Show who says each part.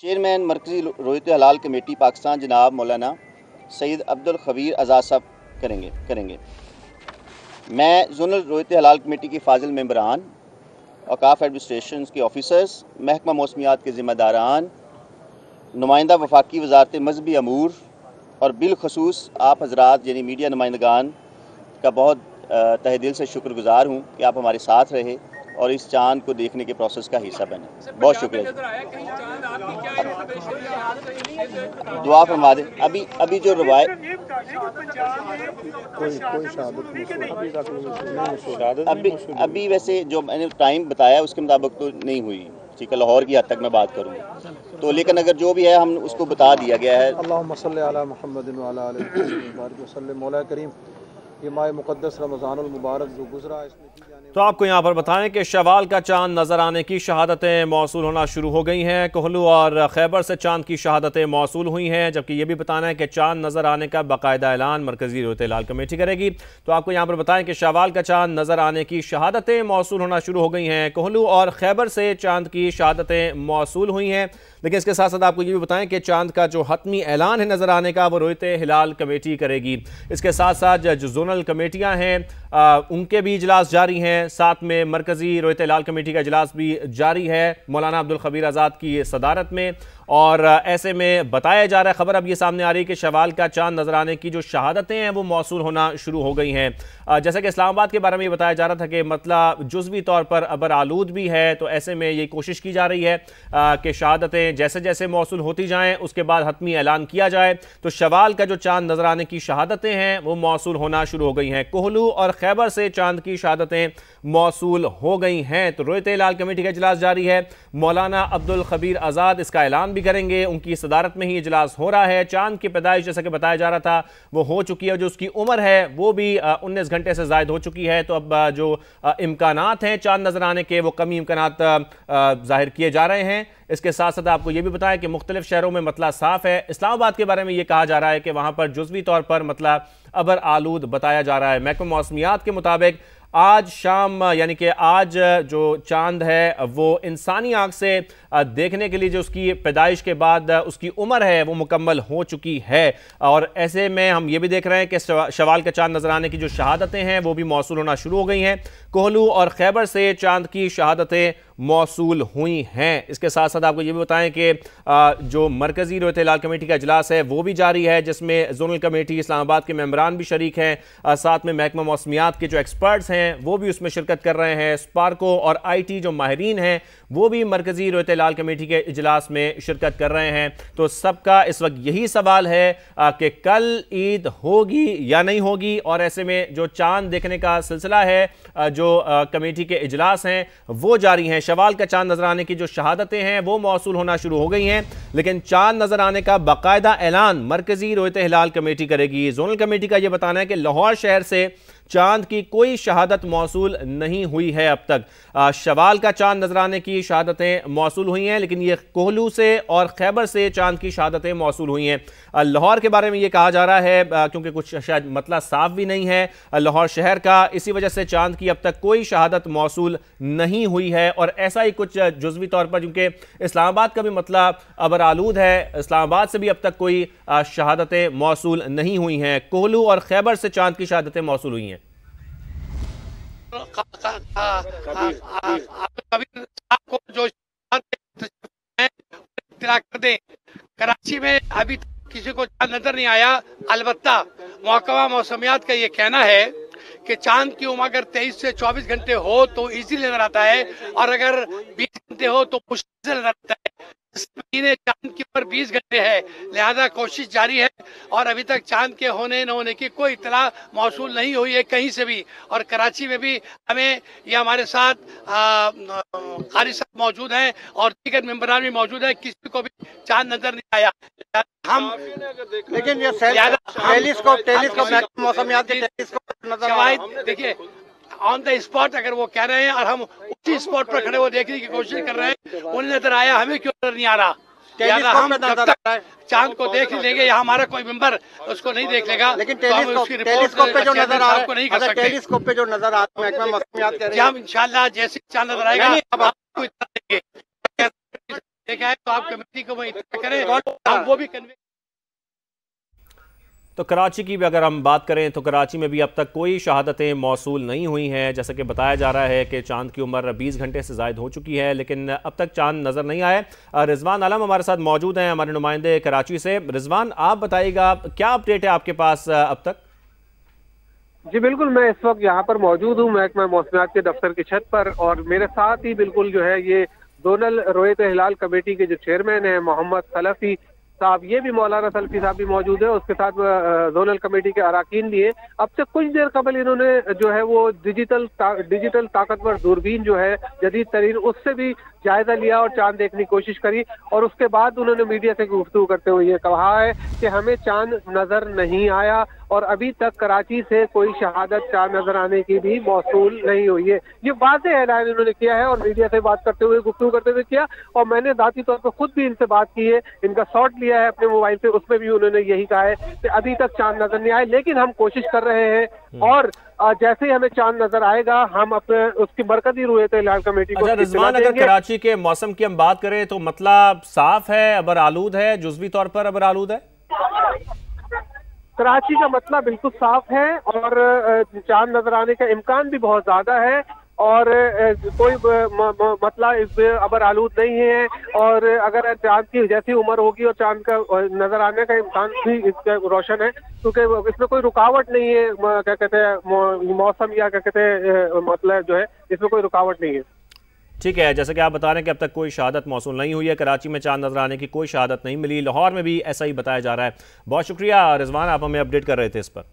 Speaker 1: Chairman मरकज़ी रोयत हलाल committee Pakistan जनाब मौलाना सैयद अब्दुल खबीर आज़ाद साहब करेंगे। मैं ज़ोनल रोयत हलाल कमेटी के फाजिल मेंबरान, औकाफ एडमिनिस्ट्रेशन के ऑफिसर्स, महकमा मौसमियात के ज़िम्मेदारान, नुमाइंदा वफाकी वजारत मजहबी अमूर और बिलखसूस आप हजरात यानी मीडिया नुमाइंदगान का बहुत तहे दिल से शुक्रगुजार हूँ कि आप हमारे साथ रहे और इस चाँद को देखने के प्रोसेस का हिस्सा बने। बहुत शुक्रिया। दुआ फरमा दें। अभी जो रवायत अभी वैसे जो मैंने टाइम बताया उसके मुताबिक तो नहीं हुई, ठीक है, लाहौर की हद तक मैं बात करूँगा तो, लेकिन अगर जो भी है हम उसको बता दिया गया है।
Speaker 2: अल्लाहुम्मा सल्ली अला मुहम्मदिन व अला आलिहि वसल्लम। मौला करीम ये माह मुक़द्दस रमज़ानुल मुबारक जो गुजरा इसमें
Speaker 3: तो आपको यहाँ पर बताएं कि शवाल का चांद नज़र आने की शहादतें मौसूल होना शुरू हो गई हैं। कोहलू और खैबर से चांद की शहादतें मौसूल हुई हैं, जबकि ये भी बताना है कि चांद नज़र आने का बाकायदा ऐलान मरकज़ी रोयत हलाल कमेटी करेगी। तो आपको यहाँ पर बताएं कि शवाल का चांद नज़र आने की शहादतें मौसूल होना शुरू हो गई हैं। कोहलू और खैबर से चांद की शहादतें मौसूल हुई हैं, लेकिन इसके साथ साथ आपको ये भी बताएं कि चांद का जो हतमी ऐलान है नज़र आने का वो रोयत हिलाल कमेटी करेगी। इसके साथ साथ जो जोनल कमेटियाँ हैं उनके भी इजलास जारी हैं, साथ में मरकज़ी रोयत हिलाल कमेटी का इजलास भी जारी है मौलाना अब्दुल खबीर आज़ाद की सदारत में। और ऐसे में बताया जा रहा है, खबर अब ये सामने आ रही है कि शवाल का चांद नजर आने की जो शहादतें हैं वो मौसूल होना शुरू हो गई हैं। जैसे कि इस्लामाबाद के बारे में ये बताया जा रहा था कि मतलब जुज़वी तौर पर अबर आलूद भी है, तो ऐसे में ये कोशिश की जा रही है कि शहादतें जैसे जैसे मौसूल होती जाएँ उसके बाद हतमी ऐलान किया जाए। तो शवाल का जो चांद नजर आने की शहादतें हैं वो मौसूल होना शुरू हो गई हैं। कोहलू और खैबर से चांद की शहादतें मौसूल हो गई हैं। तो रोयत हिलाल कमेटी का इजलास जारी है, मौलाना अब्दुल खबीर आज़ाद इसका ऐलान भी करेंगे, उनकी सदारत में ही इजलास हो रहा है। चांद की पैदाइश जैसा कि बताया जा रहा था वो हो चुकी है, जो उसकी उम्र है वो भी 19 घंटे से ज़ायद हो चुकी है। तो अब जो इम्कानात हैं चांद नजर आने के वो कमी इम्कानात जाहिर किए जा रहे हैं। इसके साथ साथ आपको ये भी बताया कि मुख्तलिफ शहरों में मतला साफ है। इस्लामाबाद के बारे में ये कहा जा रहा है कि वहाँ पर जुज़वी तौर पर मतला अबर आलूद बताया जा रहा है। महकमा मौसमियात के मुताबिक आज शाम यानी कि आज जो चांद है वो इंसानी आंख से देखने के लिए जो उसकी पैदाइश के बाद उसकी उम्र है वो मुकम्मल हो चुकी है। और ऐसे में हम ये भी देख रहे हैं कि शवाल का चांद नजर आने की जो शहादतें हैं वो भी मौसूल होना शुरू हो गई हैं। कोहलू और खैबर से चांद की शहादतें मौसूल हुई हैं। इसके साथ साथ आपको ये भी बताएं कि जो मरकज़ी रोयत हिलाल कमेटी का इजलास है वो भी जारी है, जिसमें जोनल कमेटी इस्लामाबाद के मेंबरान भी शरीक हैं, साथ में महकमा मौसमियात के जो एक्सपर्ट्स हैं वो भी उसमें शिरकत कर रहे हैं। स्पार्को और IT जो माहिरीन हैं वो भी मरकज़ी रोयत हिलाल कमेटी के इजलास में शिरकत कर रहे हैं। तो सबका इस वक्त यही सवाल है कि कल ईद होगी या नहीं होगी, और ऐसे में जो चांद देखने का सिलसिला है जो कमेटी के इजलास हैं वो जारी हैं। शवाल का चांद नजर आने की जो शहादतें हैं वो मौसूल होना शुरू हो गई हैं, लेकिन चांद नजर आने का बाकायदा ऐलान मरकज़ी रोयत हिलाल कमेटी करेगी। जोनल कमेटी का यह बताना है कि लाहौर शहर से चांद की कोई शहादत मौसूल नहीं हुई है अब तक। शवाल का चांद नजर आने की शहादतें मौसूल हुई हैं, लेकिन ये कोहलू से और खैबर से चांद की शहादतें मौसूल हुई हैं। लाहौर के बारे में ये कहा जा रहा है क्योंकि कुछ शायद मतला साफ भी नहीं है लाहौर शहर का, इसी वजह से चांद की अब तक कोई शहादत मौसूल नहीं हुई है। और ऐसा ही कुछ जुज़वी तौर पर, क्योंकि इस्लामाबाद का भी मतला अबर आलूद है, इस्लामाबाद से भी अब तक कोई शहादतें मौसूल नहीं हुई हैं। कोहलू और खैबर से चांद की शहादतें मौसूल हुई हैं।
Speaker 4: आपको जो कर दें, कराची में अभी किसी को चांद नजर नहीं आया। अलबत्ता महकमा मौसमियात का ये कहना है कि चांद की उम्र अगर 23 से 24 घंटे हो तो इजीली नजर आता है, और अगर 20 घंटे हो तो मुश्किल से नजर आता है। इस महीने चांद की उम्र 20 घंटे है, लिहाजा कोशिश जारी है, और अभी तक चांद के होने न होने की कोई इतला मौसूल नहीं हुई है कहीं से भी। और कराची में भी हमें ये हमारे साथ कारी साहब मौजूद हैं और दीगर मेंबरान भी मौजूद है, किसी को भी चांद नजर नहीं आया। हम
Speaker 2: लेकिन ये टेलीस्कोप मौसमियात के टेलीस्कोप नजर
Speaker 4: देखिए ऑन द स्पॉट अगर वो कह रहे हैं और हम उसी स्पॉट पर खड़े वो देखने की कोशिश कर रहे हैं, उन्हें नजर आया, हमें क्यों नजर नहीं आ रहा। हम जब तक चांद को देख नहीं लेंगे या हमारा कोई मेंबर उसको नहीं देख लेगा,
Speaker 2: लेकिन टेलीस्कोप पे जो नजर आ
Speaker 4: नहीं कर सकते।
Speaker 2: टेलीस्कोप पे जो नजर आ रहा है
Speaker 4: हम इंशाल्लाह जैसे चांद नजर आएगा आपको इतना देंगे। का है तो आप कमेटी को इत्तला करें, हम वो भी कन्वे।
Speaker 3: तो कराची की भी अगर हम बात करें तो कराची में भी अब तक कोई शहादतें मौसूल नहीं हुई हैं। जैसा कि बताया जा रहा है कि चांद की उम्र 20 घंटे से ज़ायद हो चुकी है, लेकिन अब तक चांद नज़र नहीं आए। रिजवान आलम हमारे साथ मौजूद हैं, हमारे नुमाइंदे कराची से। रिजवान, आप बताइएगा क्या अपडेट है आपके पास अब तक?
Speaker 5: जी बिल्कुल, मैं इस वक्त यहाँ पर मौजूद हूँ महकमा मौसमियात के दफ्तर की छत पर, और मेरे साथ ही बिल्कुल जो है ये जोनल रोयत हिलाल कमेटी के जो चेयरमैन है मोहम्मद सलफी साहब, ये भी मौलाना सलफी साहब भी मौजूद है। उसके साथ जोनल कमेटी के अराकीन भी है। अब से कुछ देर कबल इन्होंने जो है वो डिजिटल ताकतवर दूरबीन जो है जदीद तरीन, उससे भी जायजा लिया और चांद देखने की कोशिश करी, और उसके बाद उन्होंने मीडिया से गुफ्तगू करते हुए ये कहा है कि हमें चांद नजर नहीं आया और अभी तक कराची से कोई शहादत चांद नजर आने की भी मौसूल नहीं हुई है। ये वाज़ेह ऐलान इन्होंने किया है और मीडिया से बात करते हुए गुफ्तगू करते हुए किया, और मैंने ज़ाती तौर पर खुद भी इनसे बात की है, इनका शॉट लिया है अपने मोबाइल पे, उसमें भी उन्होंने यही कहा है कि अभी तक चांद नजर नहीं आए, लेकिन हम कोशिश कर रहे हैं और जैसे ही हमें चांद नजर आएगा हम अपने उसकी मरकजी रुयत हिलाल कमेटी को।
Speaker 3: अच्छा रिजवान, अगर कराची के मौसम की हम बात करें तो मतलब साफ है, अबर आलूद है, जुज़वी तौर पर अबर आलूद है?
Speaker 5: कराची का मतला बिल्कुल साफ है और चांद नजर आने का इम्कान भी बहुत ज्यादा है, और कोई मतला इस अबर आलूद नहीं है। और अगर चांद की जैसी उम्र होगी और चांद का नजर आने का इम्कान भी इसका रोशन है, क्योंकि इसमें कोई रुकावट नहीं है, क्या कहते हैं मौसम, या क्या कहते हैं मतलब जो है इसमें कोई रुकावट नहीं है।
Speaker 3: ठीक है, जैसे कि आप बता रहे हैं कि अब तक कोई शहादत मौसूल नहीं हुई है, कराची में चांद नजर आने की कोई शहादत नहीं मिली, लाहौर में भी ऐसा ही बताया जा रहा है। बहुत शुक्रिया रिजवान, आप हमें अपडेट कर रहे थे इस पर।